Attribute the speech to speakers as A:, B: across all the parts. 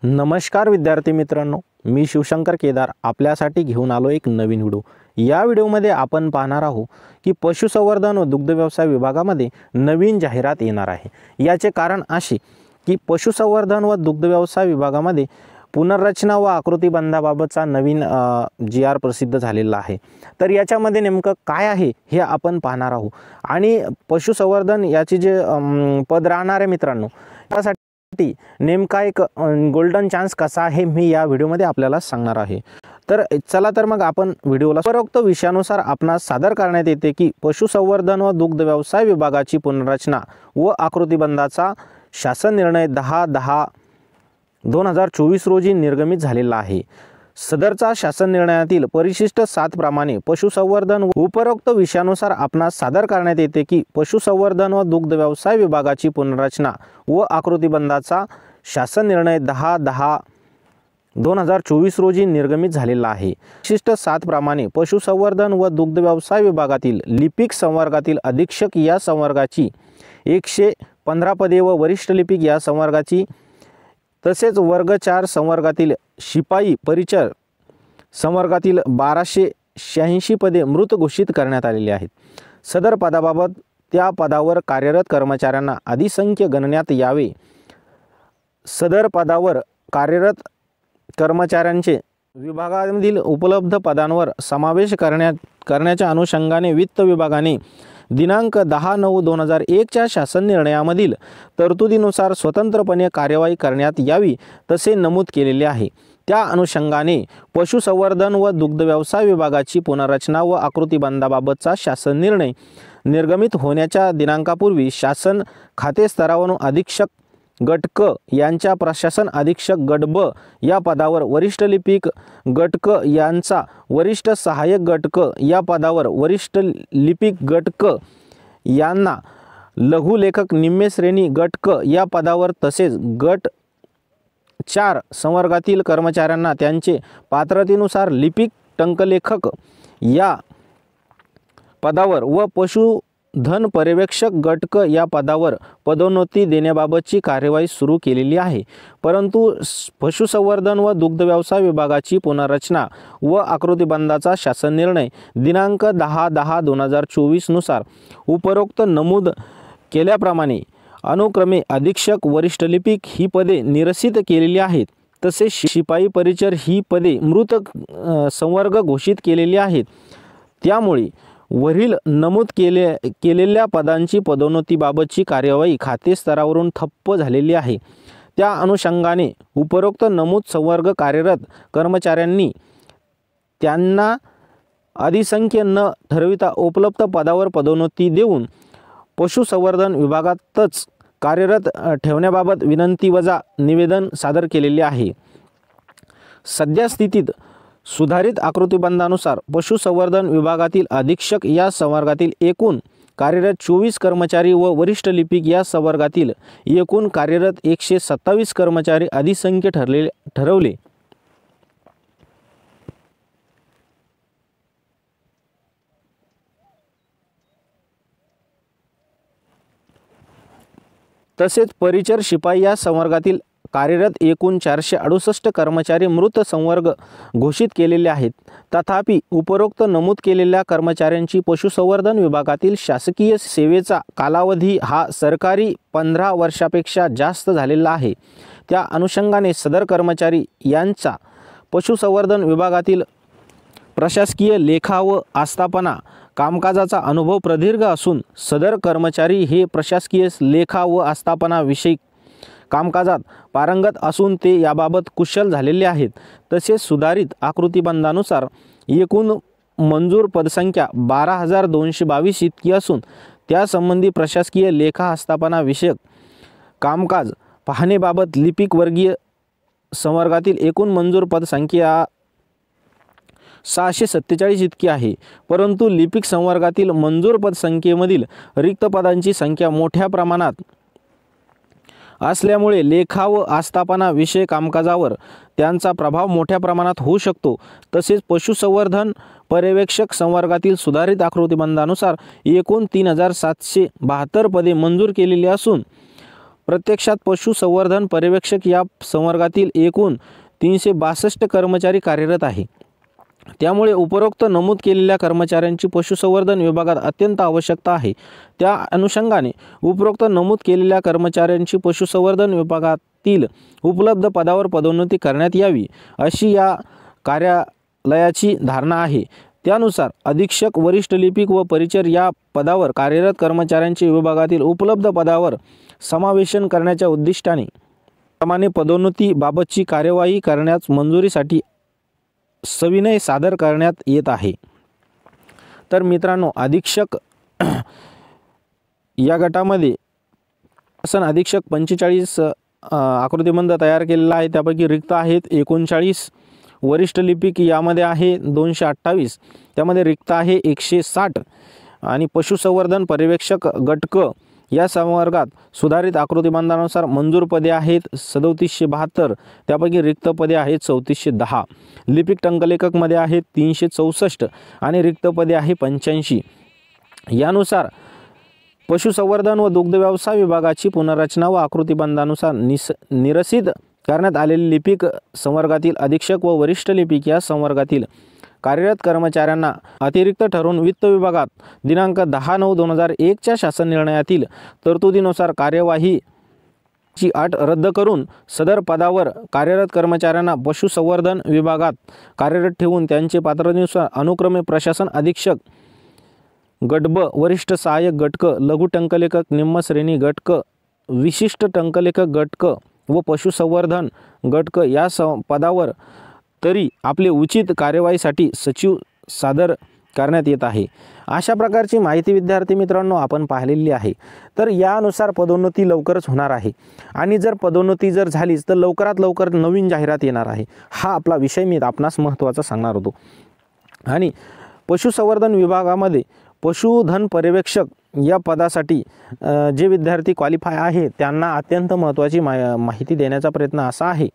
A: नमस्कार विद्यार्थी मित्रांनो, मी शिवशंकर केदार आपल्यासाठी घेऊन आलो एक नवीन व्हिडिओ। या व्हिडिओमध्ये आपण पाहणार आहोत की पशुसंवर्धन व दुग्धव्यवसाय विभागामध्ये नवीन जाहिरात येणार आहे। याचे कारण असे की पशुसंवर्धन व दुग्धव्यवसाय विभागामध्ये पुनर्रचना व आकृतिबंधाबाबतचा नवीन GR प्रसिद्ध झालेला आहे। तर याच्यामध्ये नेमकं काय आहे हे आपण पाहणार आहोत आणि पशुसंवर्धन याचे जे पद राहणार आहे मित्रांनो, त्यासाठी नेमका एक गोल्डन चान्स कसा आहे मी या व्हिडिओमध्ये आपल्याला सांगणार आहे। तर चला तर मग आपण व्हिडिओला उपरोक्त विषयानुसार आपणास सादर करण्यात येते की पशुसंवर्धन व दुग्ध व्यवसाय विभागाची पुनर्रचना व आकृतिबंधाचा शासन निर्णय 10/10/2024 रोजी निर्गमित झालेला आहे। सदरचा शासन निर्णयातील परिशिष्ट 7 प्रमाणे पशुसंवर्धन व उपरोक्त विषयानुसार आपणास सादर करण्यात येते की पशुसंवर्धन व दुग्ध व्यवसाय विभागाची पुनर्रचना व आकृतिबंधाचा शासन निर्णय 10/10/2024 रोजी निर्गमित झालेला आहे। परिशिष्ट 7 प्रमाणे पशुसंवर्धन व दुग्ध व्यवसाय विभागातील लिपिक संवर्गातील अधीक्षक या संवर्गाची 115 पदे व वरिष्ठ लिपिक या संवर्गाची तसेच वर्ग 4 संवर्गातील शिपाई परिचर संवर्गातील 1286 पदे मृत घोषित करण्यात आलेली आहेत। सदर पदाबाबत त्या पदावर कार्यरत कर्मचाऱ्यांना अधिसंख्य गणण्यात यावे। सदर पदावर कार्यरत कर्मचाऱ्यांचे विभागामधील उपलब्ध पदांवर समावेश करण्याच्या अनुषंगाने वित्त विभागाने दिनांक 10/9/2001 च्या शासन निर्णयामधील तरतुदीनुसार स्वतंत्रपणे कार्यवाही करण्यात यावी तसे नमूद केलेले आहे। त्या अनुषंगाने पशुसंवर्धन व दुग्ध व्यवसाय विभागाची पुनर्रचना व आकृतिबंधाबाबतचा शासन निर्णय निर्गमित होण्याच्या दिनांकापूर्वी शासन खाते स्तरावरून अधीक्षक गट क यांच्या प्रशासन अधीक्षक गट ब या पदावर वरिष्ठ लिपिक गट क यांचा वरिष्ठ सहाय्यक गट क या पदावर वरिष्ठ लिपिक गट क यांना लघु लेखक निम्न श्रेणी गट क या पदावर तसेच गट 4 संवर्गातील कर्मचाऱ्यांना त्यांचे पात्रतेनुसार लिपिक टंकलेखक या पदावर व पशुधन पर्यवेक्षक गट क या पदावर पदोन्नती देण्याबाबतची कार्यवाही सुरू केलेली आहे। परंतु पशुसंवर्धन व दुग्ध व्यवसाय विभागाची पुनर्रचना व आकृतिबंधाचा शासन निर्णय दिनांक 10/10/2024 नुसार उपरोक्त नमूद केल्याप्रमाणे अनुक्रमे अधीक्षक वरिष्ठ लिपिक ही पदे निरसित केलेली आहेत। तसेच शिपाई परिचर ही पदे मृत संवर्ग घोषित केलेली आहेत। त्यामुळे वरील नमूद केलेल्या पदांची पदोन्नतीबाबतची कार्यवाही खाते स्तरावरून ठप्प झालेली आहे। त्या अनुषंगाने उपरोक्त नमूद संवर्ग कार्यरत कर्मचाऱ्यांनी त्यांना अधिसंख्य न ठरविता उपलब्ध पदावर पदोन्नती देऊन पशुसंवर्धन विभागातच कार्यरत ठेवण्याबाबत विनंती वजा निवेदन सादर केलेले आहे। सद्यस्थितीत सुधारित आकृतिबंधानुसार पशुसंवर्धन विभागातील अधीक्षक या संवर्गातील एकूण कार्यरत 24 कर्मचारी व वरिष्ठ लिपिक या संवर्गातील एकूण कार्यरत 127 कर्मचारी अधिसंख्य ठरवले। तसेच परिचर शिपाई या संवर्गातील कार्यरत एकूण 468 कर्मचारी मृत संवर्ग घोषित केलेले आहेत। तथापि उपरोक्त नमूद केलेल्या कर्मचाऱ्यांची पशुसंवर्धन विभागातील शासकीय सेवेचा कालावधी हा सरकारी 15 वर्षापेक्षा जास्त झालेला आहे। त्या अनुषंगाने सदर कर्मचारी यांचा पशुसंवर्धन विभागातील प्रशासकीय लेखा व आस्थापना कामकाजाचा अनुभव प्रदीर्घ असून सदर कर्मचारी हे प्रशासकीय लेखा व आस्थापना विषयी कामकाजात पारंगत असून ते याबाबत कुशल झालेले आहेत। तसेच सुधारित आकृतिबंधानुसार एकूण मंजूर पदसंख्या 12,222 इतकी असून त्यासंबंधी प्रशासकीय लेखा आस्थापना विषयक कामकाज पाहणेबाबत लिपिक वर्गीय संवर्गातील एकूण मंजूर पदसंख्या 647 इतकी आहे। परंतु लिपिक संवर्गातील मंजूर पदसंख्येमधील रिक्त पदांची संख्या मोठ्या प्रमाणात असल्यामुळे लेखा व आस्थापना विषय कामकाजावर त्यांचा प्रभाव मोठ्या प्रमाणात होऊ शकतो। तसेच पशुसंवर्धन पर्यवेक्षक संवर्गातील सुधारित आकृतिबंधानुसार एकूण 3772 पदे मंजूर केलेली असून प्रत्यक्षात पशुसंवर्धन पर्यवेक्षक या संवर्गातील एकूण 362 कर्मचारी कार्यरत आहे। त्यामुळे उपरोक्त नमूद केलेल्या कर्मचाऱ्यांची पशुसंवर्धन विभागात अत्यंत आवश्यकता आहे। त्या अनुषंगाने उपरोक्त नमूद केलेल्या कर्मचाऱ्यांची पशुसंवर्धन विभागातील उपलब्ध पदावर पदोन्नती करण्यात यावी अशी या कार्यालयाची धारणा आहे। त्यानुसार अधीक्षक, वरिष्ठ लिपिक व परिचर या पदावर कार्यरत कर्मचाऱ्यांचे विभागातील उपलब्ध पदावर समावेशन करण्याच्या उद्दिष्टाने प्रमाणे पदोन्नती बाबतची कार्यवाही करण्यास मंजुरीसाठी सविनय सादर करण्यात येत आहे। तर मित्रांनो, अधीक्षक या गटामध्ये शासन अधीक्षक 45 आकृतिबंध तयार केलेला आहे, त्यापैकी रिक्त आहेत 39। वरिष्ठ लिपिक यामध्ये आहे 228, त्यामध्ये रिक्त आहे 160। आणि पशुसंवर्धन पर्यवेक्षक गट क या संवर्गात सुधारित आकृतिबंधानुसार मंजूर पदे आहेत 3772, त्यापैकी रिक्त पदे आहेत 3410। लिपिक टंकलेखकमध्ये आहेत 364 आणि रिक्त पदे आहे 85। यानुसार पशुसंवर्धन व दुग्ध व्यवसाय विभागाची पुनर्रचना व आकृतिबंधानुसार निरसित करण्यात आलेले लिपिक संवर्गातील अधीक्षक व वरिष्ठ लिपिक या संवर्गातील कार्यरत कर्मचाऱ्यांना अतिरिक्त ठरवून वित्त विभागात दिनांक 10/9/2001 च्या शासन निर्णयातील तरतुदीनुसार कार्यवाहीची अट रद्द करून सदर पदावर कार्यरत कर्मचाऱ्यांना पशुसंवर्धन विभागात कार्यरत ठेवून त्यांचे पात्रतेनुसार अनुक्रमे प्रशासन अधीक्षक गट ब, वरिष्ठ सहाय्यक गट क, लघु टंकलेखक निम्न श्रेणी गट क, विशिष्ट टंकलेखक गट क व पशुसंवर्धन गट क या पदावर तरी आपले उचित कार्यवाहीसाठी सचिव सादर करण्यात येत आहे। अशा प्रकारची माहिती विद्यार्थी मित्रांनो आपण पाहिलेली आहे। तर यानुसार पदोन्नती लवकरच होणार आहे आणि जर पदोन्नती जर झालीच तर लवकरात लवकर नवीन जाहिरात येणार आहे। हा आपला विषय मी आपणास महत्त्वाचा सांगणार होतो। आणि पशुसंवर्धन विभागामध्ये पशुधन पर्यवेक्षक या पदासाठी जे विद्यार्थी क्वालिफाय आहे त्यांना अत्यंत महत्त्वाची माहिती देण्याचा प्रयत्न असा आहे।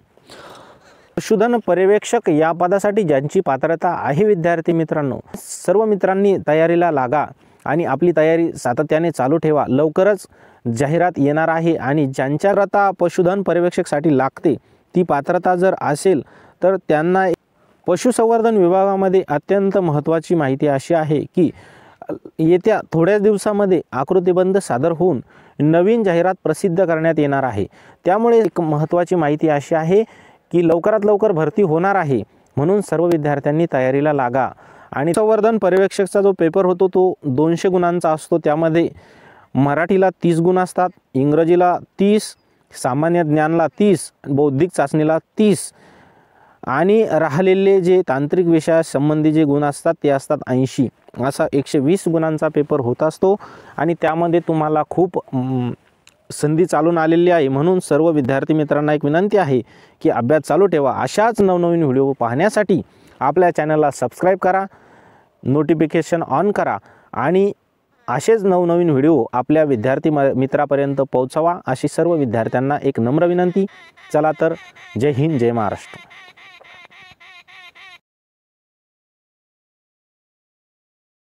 A: पशुधन पर्यवेक्षक या पदासाठी ज्यांची पात्रता आहे विद्यार्थी मित्रांनो, सर्व मित्रांनी तयारीला लागा आणि आपली तयारी सातत्याने चालू ठेवा। लवकरच जाहिरात येणार आहे आणि ज्यांच्या पात्रता पशुधन पर्यवेक्षकसाठी लागते ती पात्रता जर असेल तर त्यांना पशुसंवर्धन विभागामध्ये अत्यंत महत्त्वाची माहिती अशी आहे की येत्या थोड्याच दिवसामध्ये आकृतिबंध सादर होऊन नवीन जाहिरात प्रसिद्ध करण्यात येणार आहे। त्यामुळे एक महत्त्वाची माहिती अशी आहे की लवकरात लवकर भरती होणार आहे, म्हणून सर्व विद्यार्थ्यांनी तयारीला लागा। आणि संवर्धन पर्यवेक्षकचा जो पेपर होतो तो 200 गुणांचा असतो। त्यामध्ये मराठीला 30 गुण असतात, इंग्रजीला 30, सामान्य ज्ञानला 30, बौद्धिक चाचणीला 30 आणि राहिलेले जे तांत्रिक विषयासंबंधी जे गुण असतात ते असतात 80। असा 120 गुणांचा पेपर होत असतो आणि त्यामध्ये तुम्हाला खूप संधी चालून आलेली आहे। म्हणून सर्व विद्यार्थी मित्रांना एक विनंती आहे की अभ्यास चालू ठेवा। अशाच नवनवीन व्हिडिओ पाहण्यासाठी आपल्या चॅनलला सबस्क्राईब करा, नोटिफिकेशन ऑन करा आणि असेच नवनवीन व्हिडिओ आपल्या विद्यार्थी मित्रापर्यंत पोहोचवा अशी सर्व विद्यार्थ्यांना एक नम्र विनंती। चला तर जय हिंद, जय महाराष्ट्र।